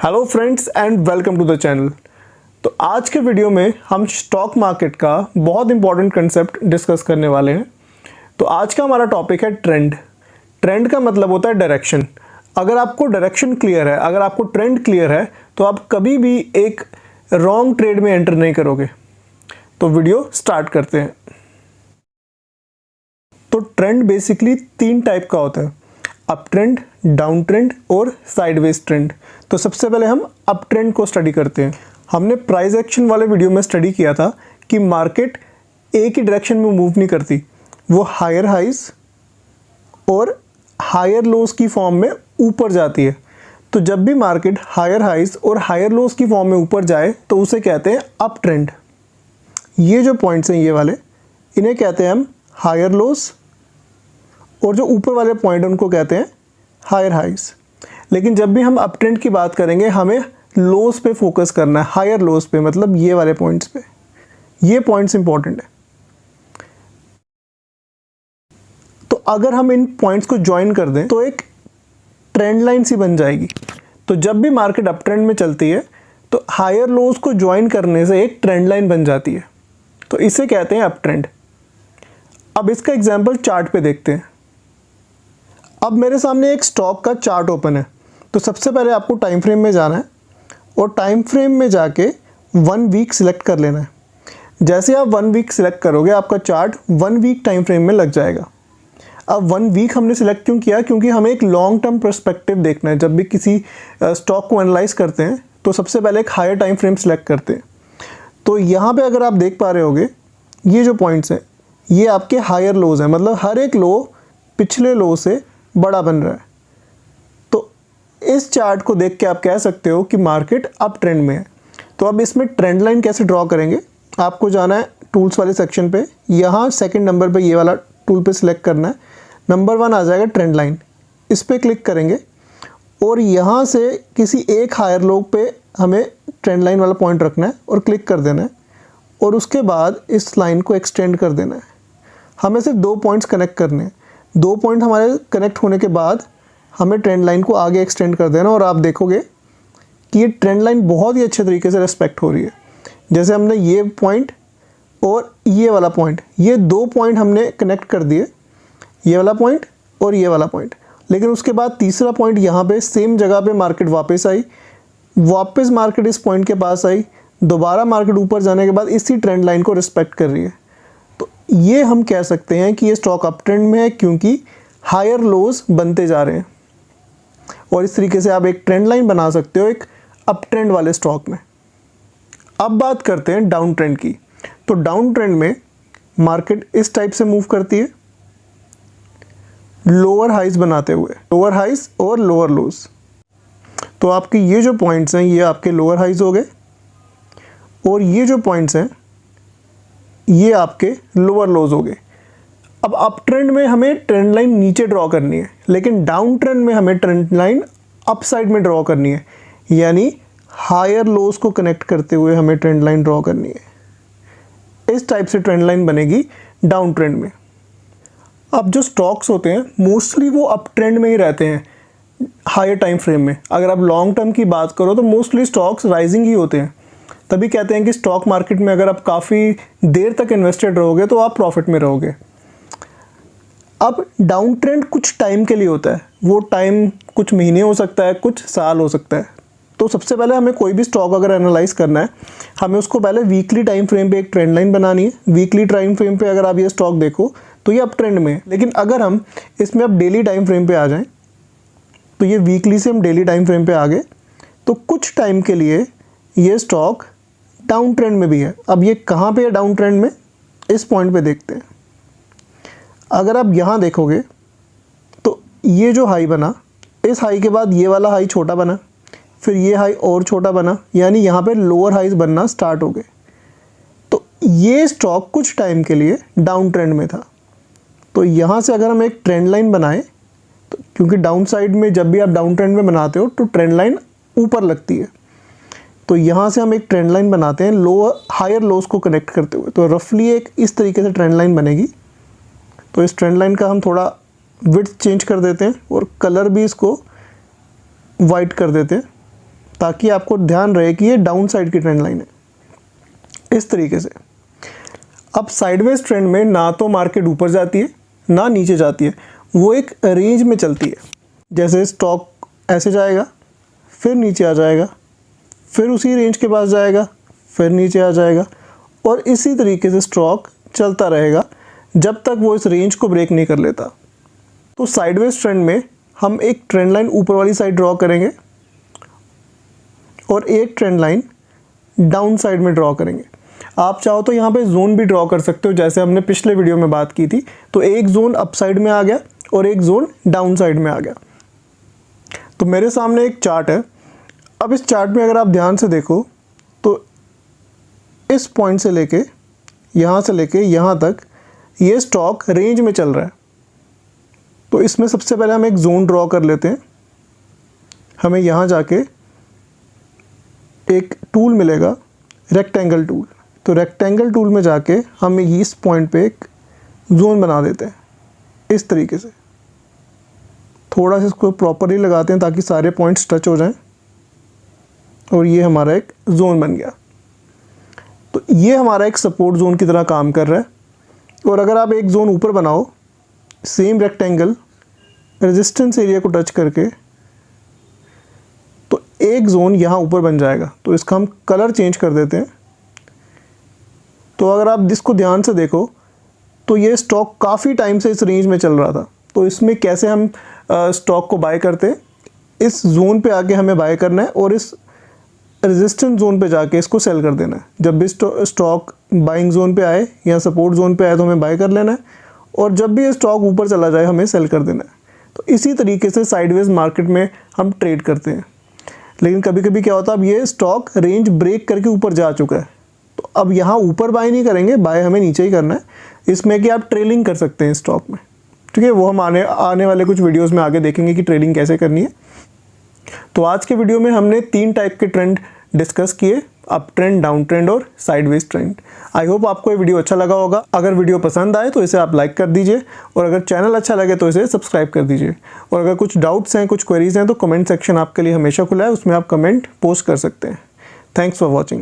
Hello friends and welcome to the channel. तो आज के वीडियो में हम स्टॉक मार्केट का बहुत इंपॉर्टेंट कंसेप्ट डिस्कस करने वाले हैं। तो आज का हमारा टॉपिक है ट्रेंड। ट्रेंड का मतलब होता है डायरेक्शन। अगर आपको डायरेक्शन क्लियर है, अगर आपको ट्रेंड क्लियर है, तो आप कभी भी एक रॉन्ग ट्रेड में एंटर नहीं करोगे। तो वीडियो स्टार्ट करते हैं। तो ट्रेंड बेसिकली 3 टाइप का होता है, अप ट्रेंड, डाउन ट्रेंड और साइडवेज ट्रेंड। तो सबसे पहले हम अप ट्रेंड को स्टडी करते हैं। हमने प्राइस एक्शन वाले वीडियो में स्टडी किया था कि मार्केट एक ही डायरेक्शन में मूव नहीं करती, वो हायर हाइज और हायर लोज की फॉर्म में ऊपर जाती है। तो जब भी मार्केट हायर हाइज और हायर लोज की फॉर्म में ऊपर जाए तो उसे कहते हैं अप ट्रेंड। ये जो पॉइंट्स हैं ये वाले, इन्हें कहते हैं हम हायर लोज, और जो ऊपर वाले पॉइंट उनको कहते हैं हायर हाइज। लेकिन जब भी हम अप ट्रेंड की बात करेंगे हमें लोज पे फोकस करना है, हायर लोज पे, मतलब ये वाले पॉइंट्स पे। ये पॉइंट्स इंपॉर्टेंट है। तो अगर हम इन पॉइंट्स को ज्वाइन कर दें तो एक ट्रेंड लाइन सी बन जाएगी। तो जब भी मार्केट अप ट्रेंड में चलती है तो हायर लोज को ज्वाइन करने से एक ट्रेंड लाइन बन जाती है। तो इसे कहते हैं अप ट्रेंड। अब इसका एग्जांपल चार्ट पे देखते हैं। अब मेरे सामने एक स्टॉक का चार्ट ओपन है। तो सबसे पहले आपको टाइम फ्रेम में जाना है और टाइम फ्रेम में जाके 1 वीक सिलेक्ट कर लेना है। जैसे आप 1 वीक सिलेक्ट करोगे आपका चार्ट 1 वीक टाइम फ्रेम में लग जाएगा। अब 1 वीक हमने सिलेक्ट क्यों किया? क्योंकि हमें एक लॉन्ग टर्म पर्सपेक्टिव देखना है। जब भी किसी स्टॉक को एनालाइज करते हैं तो सबसे पहले एक हायर टाइम फ्रेम सिलेक्ट करते हैं। तो यहाँ पे अगर आप देख पा रहे होगे ये जो पॉइंट्स हैं ये आपके हायर लोज हैं, मतलब हर एक लो पिछले लो से बड़ा बन रहा है। तो इस चार्ट को देख के आप कह सकते हो कि मार्केट अप ट्रेंड में है। तो अब इसमें ट्रेंड लाइन कैसे ड्रॉ करेंगे? आपको जाना है टूल्स वाले सेक्शन पे, यहाँ सेकंड नंबर पे ये वाला टूल पे सिलेक्ट करना है। नंबर 1 आ जाएगा ट्रेंड लाइन, इस पर क्लिक करेंगे और यहाँ से किसी एक हायर लो पे हमें ट्रेंड लाइन वाला पॉइंट रखना है और क्लिक कर देना है और उसके बाद इस लाइन को एक्सटेंड कर देना है। हमें सिर्फ 2 पॉइंट्स कनेक्ट करने हैं। 2 पॉइंट हमारे कनेक्ट होने के बाद हमें ट्रेंड लाइन को आगे एक्सटेंड कर देना और आप देखोगे कि ये ट्रेंड लाइन बहुत ही अच्छे तरीके से रिस्पेक्ट हो रही है। जैसे हमने ये पॉइंट और ये वाला पॉइंट, ये 2 पॉइंट हमने कनेक्ट कर दिए, ये वाला पॉइंट और ये वाला पॉइंट। लेकिन उसके बाद तीसरा पॉइंट यहाँ पे सेम जगह पे मार्केट वापस आई, वापस मार्केट इस पॉइंट के पास आई, दोबारा मार्केट ऊपर जाने के बाद इसी ट्रेंड लाइन को रिस्पेक्ट कर रही है। तो ये हम कह सकते हैं कि ये स्टॉक अप ट्रेंड में है क्योंकि हायर लोज बनते जा रहे हैं। और इस तरीके से आप एक ट्रेंड लाइन बना सकते हो एक अप ट्रेंड वाले स्टॉक में। अब बात करते हैं डाउन ट्रेंड की। तो डाउन ट्रेंड में मार्केट इस टाइप से मूव करती है, लोअर हाइज बनाते हुए, लोअर हाइज और लोअर लोज। तो आपके ये जो पॉइंट्स हैं ये आपके लोअर हाइज हो गए और ये जो पॉइंट्स हैं ये आपके लोअर लोज हो गए। अब अप ट्रेंड में हमें ट्रेंड लाइन नीचे ड्रॉ करनी है, लेकिन डाउन ट्रेंड में हमें ट्रेंड लाइन अप साइड में ड्रॉ करनी है, यानी हायर लोज को कनेक्ट करते हुए हमें ट्रेंड लाइन ड्रॉ करनी है। इस टाइप से ट्रेंड लाइन बनेगी डाउन ट्रेंड में। अब जो स्टॉक्स होते हैं मोस्टली वो अप ट्रेंड में ही रहते हैं हायर टाइम फ्रेम में। अगर आप लॉन्ग टर्म की बात करो तो मोस्टली स्टॉक्स राइजिंग ही होते हैं। तभी कहते हैं कि स्टॉक मार्केट में अगर आप काफ़ी देर तक इन्वेस्टेड रहोगे तो आप प्रॉफिट में रहोगे। अब डाउन ट्रेंड कुछ टाइम के लिए होता है, वो टाइम कुछ महीने हो सकता है, कुछ साल हो सकता है। तो सबसे पहले हमें कोई भी स्टॉक अगर एनालाइज करना है हमें उसको पहले वीकली टाइम फ्रेम पे एक ट्रेंड लाइन बनानी है। वीकली टाइम फ्रेम पे अगर आप ये स्टॉक देखो तो ये अप ट्रेंड में है। लेकिन अगर हम इसमें अब डेली टाइम फ्रेम पे आ जाएं तो ये वीकली से हम डेली टाइम फ्रेम पे आ गए तो कुछ टाइम के लिए ये स्टॉक डाउन ट्रेंड में भी है। अब ये कहाँ पे है डाउन ट्रेंड में? इस पॉइंट पे देखते हैं। अगर आप यहाँ देखोगे तो ये जो हाई बना, इस हाई के बाद ये वाला हाई छोटा बना, फिर ये हाई और छोटा बना, यानी यहाँ पे लोअर हाइज बनना स्टार्ट हो गए। तो ये स्टॉक कुछ टाइम के लिए डाउन ट्रेंड में था। तो यहाँ से अगर हम एक ट्रेंड लाइन बनाएं तो क्योंकि डाउन साइड में जब भी आप डाउन ट्रेंड में बनाते हो तो ट्रेंड लाइन ऊपर लगती है, तो यहाँ से हम एक ट्रेंड लाइन बनाते हैं लोअर हायर लोज को कनेक्ट करते हुए। तो रफली एक इस तरीके से ट्रेंड लाइन बनेगी। तो इस ट्रेंड लाइन का हम थोड़ा विड्थ चेंज कर देते हैं और कलर भी इसको वाइट कर देते हैं ताकि आपको ध्यान रहे कि ये डाउन साइड की ट्रेंड लाइन है। इस तरीके से अब साइडवेज ट्रेंड में ना तो मार्केट ऊपर जाती है ना नीचे जाती है, वो एक रेंज में चलती है। जैसे स्टॉक ऐसे जाएगा, फिर नीचे आ जाएगा, फिर उसी रेंज के पास जाएगा, फिर नीचे आ जाएगा, और इसी तरीके से स्टॉक चलता रहेगा जब तक वो इस रेंज को ब्रेक नहीं कर लेता। तो साइडवेज ट्रेंड में हम एक ट्रेंड लाइन ऊपर वाली साइड ड्रॉ करेंगे और एक ट्रेंड लाइन डाउन साइड में ड्रॉ करेंगे। आप चाहो तो यहाँ पे जोन भी ड्रॉ कर सकते हो, जैसे हमने पिछले वीडियो में बात की थी। तो एक जोन अप साइड में आ गया और एक जोन डाउन साइड में आ गया। तो मेरे सामने एक चार्ट है। अब इस चार्ट में अगर आप ध्यान से देखो तो इस पॉइंट से लेके यहाँ तक ये स्टॉक रेंज में चल रहा है। तो इसमें सबसे पहले हम एक जोन ड्रॉ कर लेते हैं। हमें यहाँ जाके एक टूल मिलेगा, रेक्टेंगल टूल। तो रेक्टेंगल टूल में जाके हम इस पॉइंट पे एक जोन बना देते हैं इस तरीके से। थोड़ा सा इसको प्रॉपरली लगाते हैं ताकि सारे पॉइंट्स टच हो जाएं, और ये हमारा एक जोन बन गया। तो ये हमारा एक सपोर्ट जोन की तरह काम कर रहा है। और अगर आप एक जोन ऊपर बनाओ, सेम रेक्टेंगल रेजिस्टेंस एरिया को टच करके, तो एक जोन यहाँ ऊपर बन जाएगा। तो इसका हम कलर चेंज कर देते हैं। तो अगर आप इसको ध्यान से देखो तो ये स्टॉक काफ़ी टाइम से इस रेंज में चल रहा था। तो इसमें कैसे हम स्टॉक को बाय करते हैं, इस जोन पे आके हमें बाय करना है और इस रेजिस्टेंस जोन पे जाके इसको सेल कर देना है। जब भी स्टॉक बाइंग जोन पे आए या सपोर्ट जोन पे आए तो हमें बाय कर लेना है, और जब भी ये स्टॉक ऊपर चला जाए हमें सेल कर देना है। तो इसी तरीके से साइडवेज मार्केट में हम ट्रेड करते हैं। लेकिन कभी कभी क्या होता है, अब ये स्टॉक रेंज ब्रेक करके ऊपर जा चुका है, तो अब यहाँ ऊपर बाय नहीं करेंगे, बाय हमें नीचे ही करना है। इसमें कि आप ट्रेलिंग कर सकते हैं स्टॉक में, ठीक है। वो हम आने वाले कुछ वीडियोस में आगे देखेंगे कि ट्रेडिंग कैसे करनी है। तो आज के वीडियो में हमने 3 टाइप के ट्रेंड डिस्कस किए, अप ट्रेंड, डाउन ट्रेंड और साइडवेज ट्रेंड। आई होप आपको ये वीडियो अच्छा लगा होगा। अगर वीडियो पसंद आए तो इसे आप लाइक कर दीजिए, और अगर चैनल अच्छा लगे तो इसे सब्सक्राइब कर दीजिए। और अगर कुछ डाउट्स हैं, कुछ क्वेरीज हैं, तो कमेंट सेक्शन आपके लिए हमेशा खुला है, उसमें आप कमेंट पोस्ट कर सकते हैं। Thanks for watching.